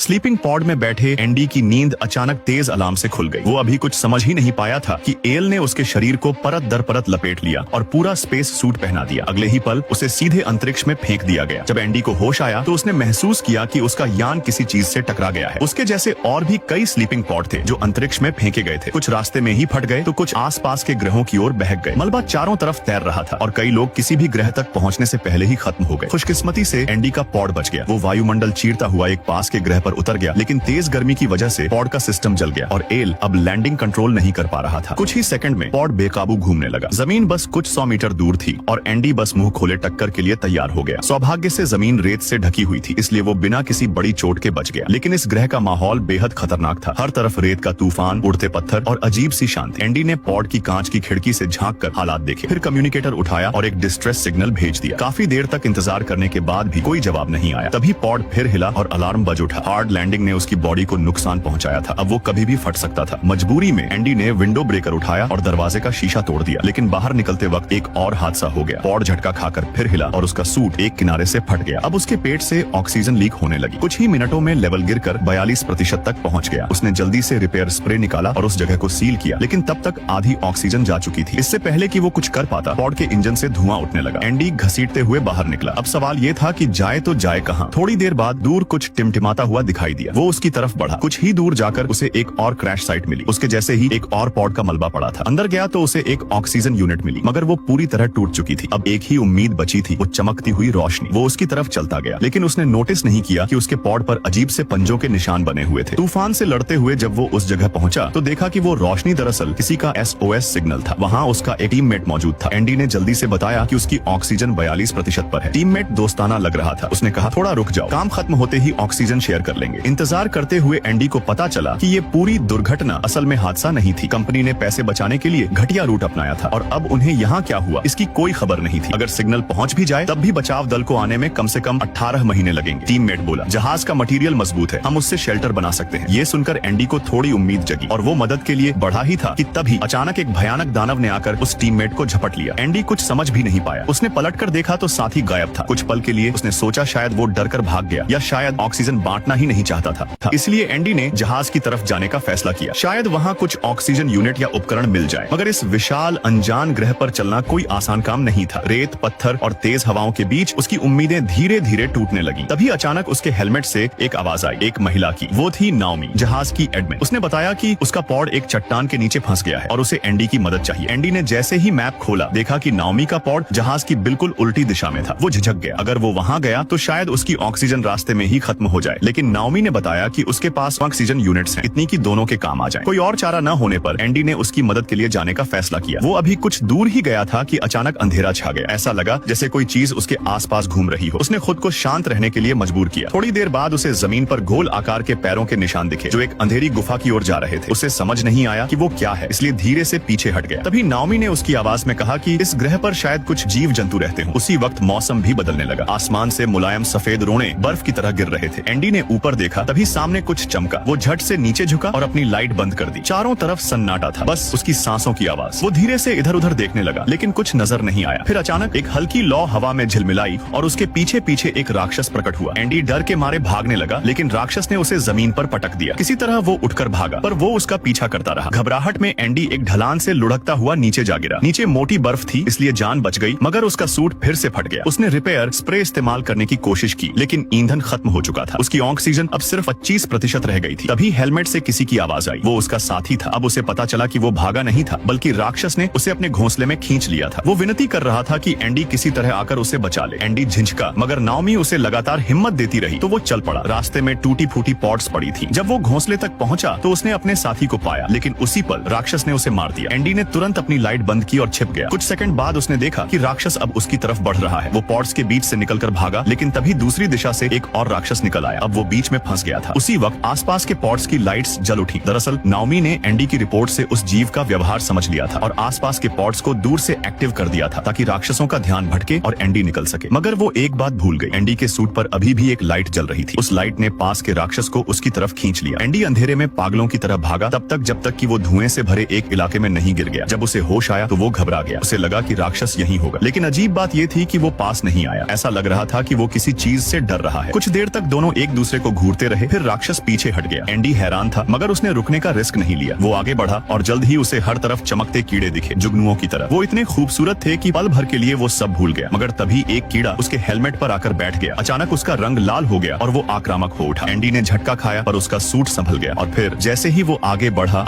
Sleeping pod में बैठे Andy की नींद अचानक तेज अलार्म से खुल गई। वो अभी कुछ समझ ही नहीं पाया था कि एल ने उसके शरीर को परत दर परत लपेट लिया और पूरा स्पेस सूट पहना दिया। अगले ही पल उसे सीधे अंतरिक्ष में फेंक दिया गया। जब एंडी को होश आया तो उसने महसूस किया कि उसका यान किसी चीज से टकरा गया है। उसके जैसे और भी कई स्लीपिंग पॉड थे जो अंतरिक्ष में फेंके गए थे। कुछ रास्ते में ही फट गए तो कुछ आसपास के ग्रहों की ओर बहक गए। मलबा चारों तरफ तैर रहा था और कई लोग किसी भी ग्रह तक पहुंचने से पहले ही खत्म हो गए। खुशकिस्मती से एंडी का पॉड बच गया। वो वायुमंडल चीरता हुआ एक पास के ग्रह पर उतर गया, लेकिन तेज गर्मी की वजह से पॉड का सिस्टम जल गया और एल अब लैंडिंग कंट्रोल नहीं कर पा रहा था। कुछ ही सेकंड में पॉड बेकाबू घूमने लगा। जमीन बस कुछ 100 मीटर दूर थी और एंडी बस मुंह खोले टक्कर के लिए तैयार हो गया। सौभाग्य से जमीन रेत से ढकी हुई थी, इसलिए वो बिना किसी बड़ी चोट के बच गया। लेकिन इस ग्रह का माहौल बेहद खतरनाक था। हर तरफ रेत का तूफान, उड़ते पत्थर और अजीब सी शांति। एंडी ने पॉड की कांच की खिड़की से झांक कर हालात देखे, फिर कम्युनिकेटर उठाया और एक डिस्ट्रेस सिग्नल भेज दिया। काफी देर तक इंतजार करने के बाद भी कोई जवाब नहीं आया। तभी पॉड फिर हिला और अलार्म बज उठा। हार्ड लैंडिंग ने उसकी बॉडी को नुकसान पहुंचाया था। अब वो कभी भी फट सकता था। मजबूरी में एंडी ने विंडो ब्रेकर उठाया और दरवाजे का शीशा तोड़ दिया, लेकिन बाहर निकलते वक्त एक और हादसा हो गया। पॉड झटका खाकर फिर हिला और उसका सूट एक किनारे से फट गया। अब उसके पेट से ऑक्सीजन लीक होने लगी। कुछ ही मिनटों में लेवल गिरकर 42% तक पहुंच गया। उसने जल्दी से रिपेयर स्प्रे निकाला और उस जगह को सील किया, लेकिन तब तक आधी ऑक्सीजन जा चुकी थी। इससे पहले कि वो कुछ कर पाता, पॉड के इंजन से धुआं उठने लगा। एंडी घसीटते हुए बाहर निकला। अब सवाल ये था कि जाए तो जाए कहां। थोड़ी देर बाद दूर कुछ टिमटिमाता हुआ दिखाई दिया। वो उसकी तरफ बढ़ा। कुछ ही दूर जाकर उसे एक और क्रैश साइट मिली। उसके जैसे ही एक और पॉड का मलबा पड़ा था। अंदर गया तो उसे एक ऑक्सीजन यूनिट मिली, मगर वो पूरी तरह टूट चुकी थी। अब एक ही उम्मीद बची थी, वो चमकती हुई रोशनी। वो उसकी तरफ चलता गया, लेकिन उसने नोटिस नहीं किया कि उसके पॉड पर अजीब से पंजों के निशान बने हुए थे। तूफान से लड़ते हुए जब वो उस जगह पहुंचा तो देखा कि वो रोशनी दरअसल किसी का SOS सिग्नल था। वहाँ उसका एक टीममेट मौजूद था। एंडी ने जल्दी से बताया कि उसकी ऑक्सीजन 42% पर है। टीममेट दोस्ताना लग रहा था। उसने कहा, थोड़ा रुक जाओ, काम खत्म होते ही ऑक्सीजन शेयर कर लेंगे। इंतजार करते हुए एंडी को पता चला कि ये पूरी दुर्घटना असल में हादसा नहीं थी। कंपनी ने पैसे बचाने के लिए घटिया रूट अपनाया था और अब उन्हें यहाँ क्या हुआ इसकी कोई खबर नहीं थी। अगर सिग्नल पहुंच भी जाए तब भी बचाव दल को आने में कम से कम 18 महीने लगेंगे। टीममेट बोला, जहाज का मटेरियल मजबूत है, हम उससे शेल्टर बना सकते हैं। ये सुनकर एंडी को थोड़ी उम्मीद जगी और वो मदद के लिए बढ़ा ही था कि तभी अचानक एक भयानक दानव ने आकर उस टीममेट को झपट लिया। एंडी कुछ समझ भी नहीं पाया। उसने पलटकर देखा तो साथी गायब था। कुछ पल के लिए उसने सोचा शायद वो डरकर भाग गया या शायद ऑक्सीजन बांटना ही नहीं चाहता था। इसलिए एंडी ने जहाज की तरफ जाने का फैसला किया। शायद वहाँ कुछ ऑक्सीजन यूनिट या उपकरण मिल जाए। मगर इस विशाल अनजान ग्रह पर चलना कोई आसान काम नहीं था। रेत, पत्थर और तेज हवाओं के बीच उसकी उम्मीदें धीरे धीरे टूटने लगी। तभी अचानक उसके हेलमेट से एक आवाज आई, एक महिला की। वो थी नाओमी, जहाज की एडमिन। उसने बताया कि उसका पॉड एक चट्टान के नीचे फंस गया है और उसे एंडी की मदद चाहिए। एंडी ने जैसे ही मैप खोला देखा कि नाओमी का पॉड जहाज की बिल्कुल उल्टी दिशा में था। वो झिझक गया। अगर वो वहाँ गया तो शायद उसकी ऑक्सीजन रास्ते में ही खत्म हो जाए। लेकिन नाओमी ने बताया कि उसके पास ऑक्सीजन यूनिट्स हैं, इतनी की दोनों के काम आ जाए। कोई और चारा न होने पर एंडी ने उसकी मदद के लिए जाने का फैसला किया। वो अभी कुछ दूर ही गया था कि अचानक अंधेरा छा गया। ऐसा लगा जैसे कोई चीज उसके आसपास घूम रही हो। उसने खुद को शांत रहने के लिए मजबूर किया। थोड़ी देर बाद उसे जमीन पर गोल आकार के पैरों के निशान दिखे जो एक अंधेरी गुफा की ओर जा रहे थे। उसे समझ नहीं आया कि वो क्या है, इसलिए धीरे से पीछे हट गया। तभी नाओमी ने उसकी आवाज में कहा कि इस ग्रह पर शायद कुछ जीव जंतु रहते हो। उसी वक्त मौसम भी बदलने लगा। आसमान से मुलायम सफेद रोने बर्फ की तरह गिर रहे थे। एंडी ने ऊपर देखा, तभी सामने कुछ चमका। वो झट से नीचे झुका और अपनी लाइट बंद कर दी। चारों तरफ सन्नाटा था, बस उसकी सांसों की आवाज। वो धीरे से इधर उधर देखने लगा, लेकिन कुछ नजर नहीं आया। फिर अचानक एक हल्की लौ हवा में झिलमिलाई और उसके पीछे पीछे एक राक्षस प्रकट हुआ। एंडी डर के मारे भागने लगा, लेकिन राक्षस ने उसे जमीन पर पटक दिया। किसी तरह वो उठकर भागा, पर वो उसका पीछा करता रहा। घबराहट में एंडी एक ढलान से लुढ़कता हुआ नीचे जा गिरा। नीचे मोटी बर्फ थी, इसलिए जान बच गई, मगर उसका सूट फिर से फट गया। उसने रिपेयर स्प्रे इस्तेमाल करने की कोशिश की, लेकिन ईंधन खत्म हो चुका था। उसकी ऑक्सीजन अब सिर्फ 25% रह गई थी। तभी हेलमेट से किसी की आवाज आई। वो उसका साथी था। अब उसे पता चला कि वो भागा नहीं था, बल्कि राक्षस ने उसे अपने घोंसले में खींच लिया था। वो विनती कर रहा था कि एंडी किसी तरह आकर उसे बचा ले। एंडी झिझका, मगर नाओमी उसे लगातार हिम्मत देती रही, तो वो चल पड़ा। रास्ते में टूटी फूटी पॉड्स पड़ी थी। जब वो घोंसले तक पहुंचा तो उसने अपने साथी को पाया, लेकिन उसी पल राक्षस ने उसे मार दिया। एंडी ने तुरंत अपनी लाइट बंद की और छिप गया। कुछ सेकंड बाद उसने देखा कि राक्षस अब उसकी तरफ बढ़ रहा है। वो पॉड्स के बीच से निकलकर भागा, लेकिन तभी दूसरी दिशा से एक और राक्षस निकल आया। अब वो बीच में फंस गया था। उसी वक्त आसपास के पॉड्स की लाइट्स जल उठी। दरअसल नाओमी ने एंडी की रिपोर्ट से उस जीव का व्यवहार समझ लिया था और आसपास के पॉड्स को दूर से एक्टिव कर दिया था, ताकि राक्षसों का ध्यान भटके और एंडी निकल सके। मगर वो एक बात भूल गई। एंडी के सूट पर अभी भी एक लाइट जल रही थी। उस लाइट ने पास के राक्षस को उसकी तरफ खींच लिया। एंडी अंधेरे में पागलों की तरह भागा तब तक जब तक कि वो धुएं से भरे एक इलाके में नहीं गिर गया। जब उसे होश आया तो वो घबरा गया। उसे लगा कि राक्षस यहीं होगा, लेकिन अजीब बात ये थी कि वो पास नहीं आया। ऐसा लग रहा था कि वो किसी चीज से डर रहा है। कुछ देर तक दोनों एक दूसरे को घूरते रहे, फिर राक्षस पीछे हट गया। एंडी हैरान था मगर उसने रुकने का रिस्क नहीं लिया। वो आगे बढ़ा और जल्द ही उसे हर तरफ चमकते कीड़े दिखे, जुगनुओं की तरह। वो इतने खूबसूरत थे कि पल भर के लिए वो सब भूल गया। मगर तभी एक कीड़ा उसके हेलमेट पर आकर बैठ गया। अचानक उसका रंग लाल हो गया और वो आक्रामक हो उठा। एंडी ने झटका खाया पर उसका सूट संभल गया और फिर जैसे ही वो आगे बढ़ा,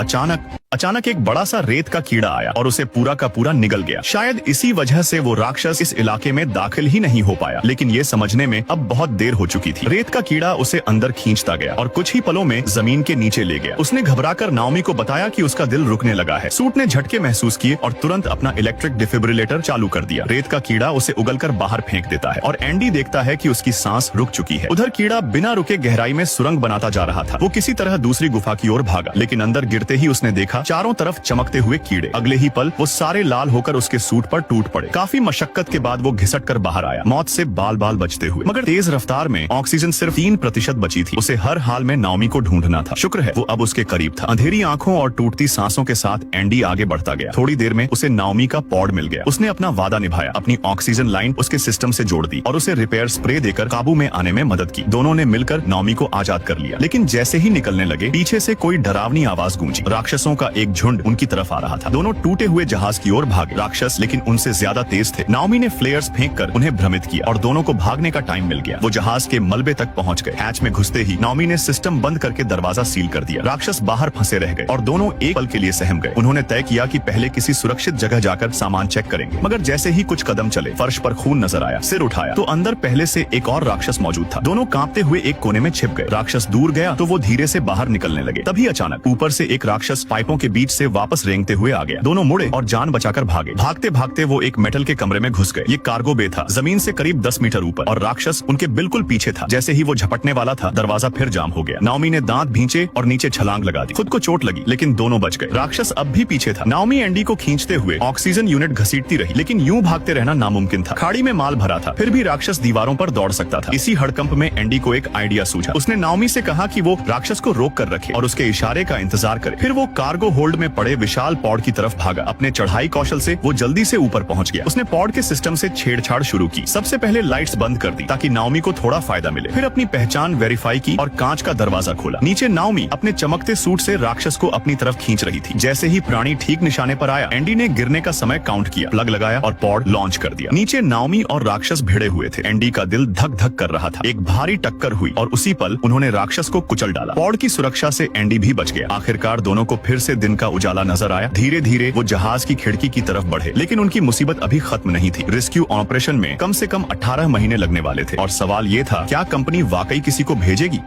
अचानक एक बड़ा सा रेत का कीड़ा आया और उसे पूरा का पूरा निगल गया। शायद इसी वजह से वो राक्षस इस इलाके में दाखिल ही नहीं हो पाया, लेकिन ये समझने में अब बहुत देर हो चुकी थी। रेत का कीड़ा उसे अंदर खींचता गया और कुछ ही पलों में जमीन के नीचे ले गया। उसने घबराकर नाओमी को बताया कि उसका दिल रुकने लगा है। सूट ने झटके महसूस किए और तुरंत अपना इलेक्ट्रिक डिफिब्रिलेटर चालू कर दिया। रेत का कीड़ा उसे उगलकर बाहर फेंक देता है और एंडी देखता है कि उसकी सांस रुक चुकी है। उधर कीड़ा बिना रुके गहराई में सुरंग बनाता जा रहा था। वो किसी तरह दूसरी गुफा की ओर भागा, लेकिन अंदर गिरते ही उसने देखा चारों तरफ चमकते हुए कीड़े। अगले ही पल वो सारे लाल होकर उसके सूट पर टूट पड़े। काफी मशक्कत के बाद वो घिसट कर बाहर आया, मौत से बाल बाल बचते हुए। मगर तेज रफ्तार में ऑक्सीजन सिर्फ 3% बची थी। उसे हर हाल में नाओमी को ढूंढना था। शुक्र है वो अब उसके करीब था। अंधेरी आंखों और टूटती सांसों के साथ एंडी आगे बढ़ता गया। थोड़ी देर में उसे नाओमी का पॉड मिल गया। उसने अपना वादा निभाया, अपनी ऑक्सीजन लाइन उसके सिस्टम से जोड़ दी और उसे रिपेयर स्प्रे देकर काबू में आने में मदद की। दोनों ने मिलकर नाओमी को आजाद कर लिया। लेकिन जैसे ही निकलने लगे, पीछे से कोई डरावनी आवाज गूंजी। राक्षसों का एक झुंड उनकी तरफ आ रहा था। दोनों टूटे हुए जहाज की ओर भागे। राक्षस लेकिन उनसे ज्यादा तेज थे। नाओमी ने फ्लेयर्स फेंककर उन्हें भ्रमित किया और दोनों को भागने का टाइम मिल गया। वो जहाज के मलबे तक पहुंच गए। हैच में घुसते ही नाओमी ने सिस्टम बंद करके दरवाजा सील कर दिया। राक्षस बाहर फंसे रह गए और दोनों एक पल के लिए सहम गए। उन्होंने तय किया कि पहले किसी सुरक्षित जगह जाकर सामान चेक करेंगे। मगर जैसे ही कुछ कदम चले, फर्श पर खून नजर आया। सिर उठाया तो अंदर पहले से एक और राक्षस मौजूद था। दोनों कांपते हुए एक कोने में छिप गए। राक्षस दूर गया तो वो धीरे से बाहर निकलने लगे। तभी अचानक ऊपर से एक राक्षस पाइपों के बीच से वापस रेंगते हुए आ गया। दोनों मुड़े और जान बचाकर भागे। भागते भागते वो एक मेटल के कमरे में घुस गए। ये कार्गो बे था, जमीन से करीब 10 मीटर ऊपर, और राक्षस उनके बिल्कुल पीछे था। जैसे ही वो झपटने वाला था, दरवाजा फिर जाम हो गया। नाओमी ने दांत भींचे और नीचे छलांग लगा दी। खुद को चोट लगी, लेकिन दोनों बच गए। राक्षस अब भी पीछे था। नाओमी एंडी को खींचते हुए ऑक्सीजन यूनिट घसीटती रही, लेकिन यूं भागते रहना नामुमकिन था। खाड़ी में माल भरा था, फिर भी राक्षस दीवारों पर दौड़ सकता था। इसी हड़कंप में एंडी को एक आइडिया सूझा। उसने नाओमी से कहा कि वो राक्षस को रोक कर रखे और उसके इशारे का इंतजार करे। फिर वो कार्गो होल्ड में पड़े विशाल पॉड की तरफ भागा। अपने चढ़ाई कौशल से वो जल्दी से ऊपर पहुंच गया। उसने पॉड के सिस्टम से छेड़छाड़ शुरू की। सबसे पहले लाइट्स बंद कर दी ताकि नाओमी को थोड़ा फायदा मिले। फिर अपनी पहचान वेरीफाई की और कांच का दरवाजा खोला। नीचे नाओमी अपने चमकते सूट से राक्षस को अपनी तरफ खींच रही थी। जैसे ही प्राणी ठीक निशाने पर आया, एंडी ने गिरने का समय काउंट किया, प्लग लगाया और पॉड लॉन्च कर दिया। नीचे नाओमी और राक्षस भिड़े हुए थे। एंडी का दिल धक धक कर रहा था। एक भारी टक्कर हुई और उसी पल उन्होंने राक्षस को कुचल डाला। पॉड की सुरक्षा से एंडी भी बच गया। आखिरकार दोनों को फिर से दिन का उजाला नजर आया। धीरे धीरे वो जहाज की खिड़की की तरफ बढ़े, लेकिन उनकी मुसीबत अभी खत्म नहीं थी। रेस्क्यू ऑपरेशन में कम से कम 18 महीने लगने वाले थे और सवाल ये था, क्या कंपनी वाकई किसी को भेजेगी?